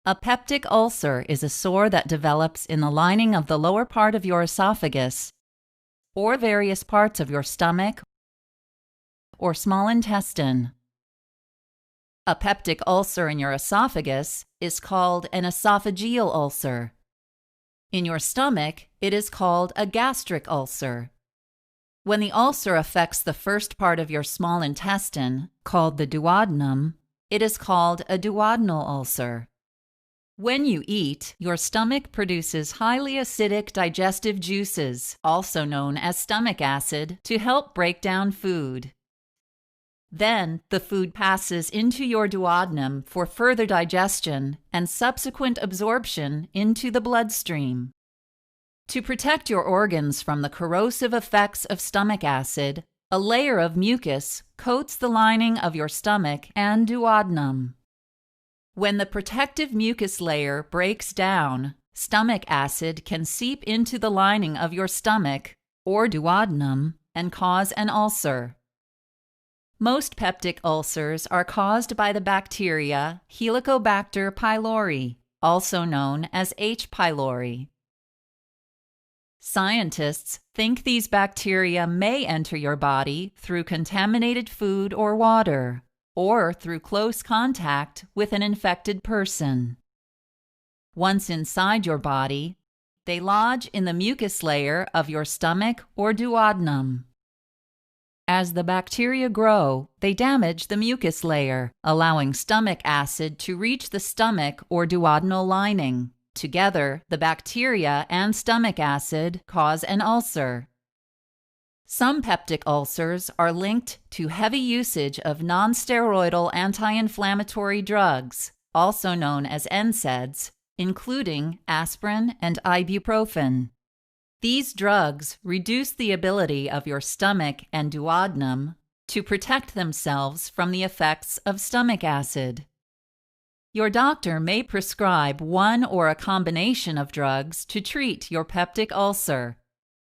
A peptic ulcer is a sore that develops in the lining of the lower part of your esophagus or various parts of your stomach or small intestine. A peptic ulcer in your esophagus is called an esophageal ulcer. In your stomach, it is called a gastric ulcer. When the ulcer affects the first part of your small intestine, called the duodenum, it is called a duodenal ulcer. When you eat, your stomach produces highly acidic digestive juices, also known as stomach acid, to help break down food. Then, the food passes into your duodenum for further digestion and subsequent absorption into the bloodstream. To protect your organs from the corrosive effects of stomach acid, a layer of mucus coats the lining of your stomach and duodenum. When the protective mucus layer breaks down, stomach acid can seep into the lining of your stomach or duodenum and cause an ulcer. Most peptic ulcers are caused by the bacteria Helicobacter pylori, also known as H. pylori. Scientists think these bacteria may enter your body through contaminated food or water, or through close contact with an infected person. Once inside your body, they lodge in the mucus layer of your stomach or duodenum. As the bacteria grow, they damage the mucus layer, allowing stomach acid to reach the stomach or duodenal lining. Together, the bacteria and stomach acid cause an ulcer. Some peptic ulcers are linked to heavy usage of non-steroidal anti-inflammatory drugs, also known as NSAIDs, including aspirin and ibuprofen. These drugs reduce the ability of your stomach and duodenum to protect themselves from the effects of stomach acid. Your doctor may prescribe one or a combination of drugs to treat your peptic ulcer.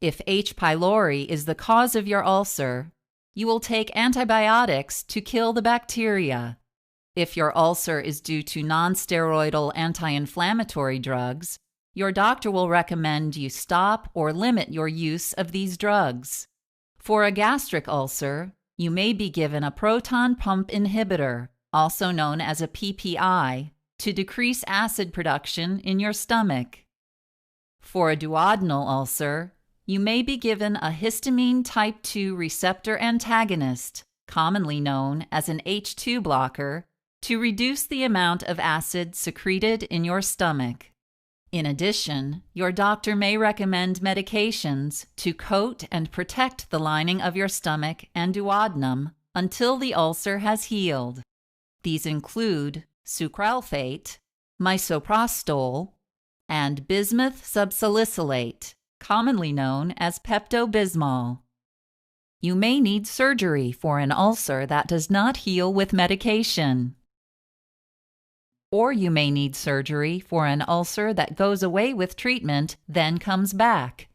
If H. pylori is the cause of your ulcer, you will take antibiotics to kill the bacteria. If your ulcer is due to non-steroidal anti-inflammatory drugs, your doctor will recommend you stop or limit your use of these drugs. For a gastric ulcer, you may be given a proton pump inhibitor, also known as a PPI, to decrease acid production in your stomach. For a duodenal ulcer, you may be given a histamine type 2 receptor antagonist, commonly known as an H2 blocker, to reduce the amount of acid secreted in your stomach. In addition, your doctor may recommend medications to coat and protect the lining of your stomach and duodenum until the ulcer has healed. These include sucralfate, misoprostol, and bismuth subsalicylate, commonly known as Pepto-Bismol. You may need surgery for an ulcer that does not heal with medication. Or you may need surgery for an ulcer that goes away with treatment, then comes back.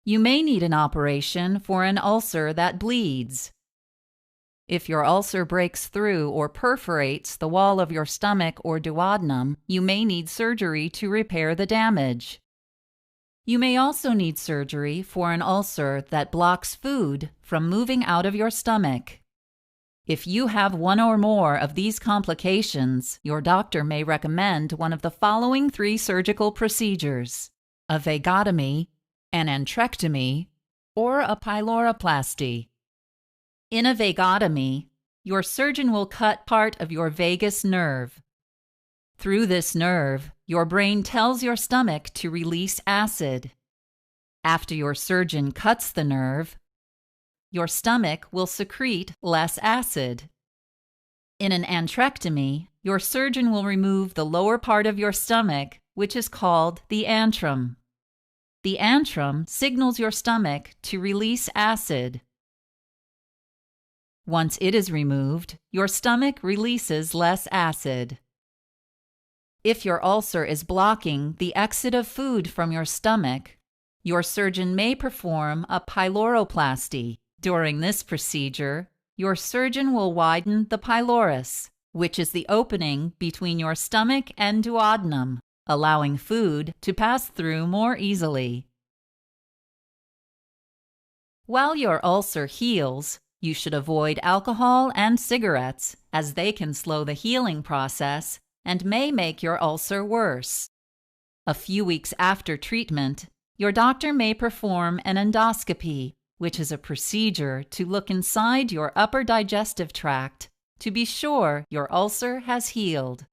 You may need an operation for an ulcer that bleeds. If your ulcer breaks through or perforates the wall of your stomach or duodenum, you may need surgery to repair the damage. You may also need surgery for an ulcer that blocks food from moving out of your stomach. If you have one or more of these complications, your doctor may recommend one of the following 3 surgical procedures: a vagotomy, an antrectomy, or a pyloroplasty. In a vagotomy, your surgeon will cut part of your vagus nerve. Through this nerve, your brain tells your stomach to release acid. After your surgeon cuts the nerve, your stomach will secrete less acid. In an antrectomy, your surgeon will remove the lower part of your stomach, which is called the antrum. The antrum signals your stomach to release acid. Once it is removed, your stomach releases less acid. If your ulcer is blocking the exit of food from your stomach, your surgeon may perform a pyloroplasty. During this procedure, your surgeon will widen the pylorus, which is the opening between your stomach and duodenum, allowing food to pass through more easily. While your ulcer heals, you should avoid alcohol and cigarettes, as they can slow the healing process and may make your ulcer worse. A few weeks after treatment, your doctor may perform an endoscopy, which is a procedure to look inside your upper digestive tract to be sure your ulcer has healed.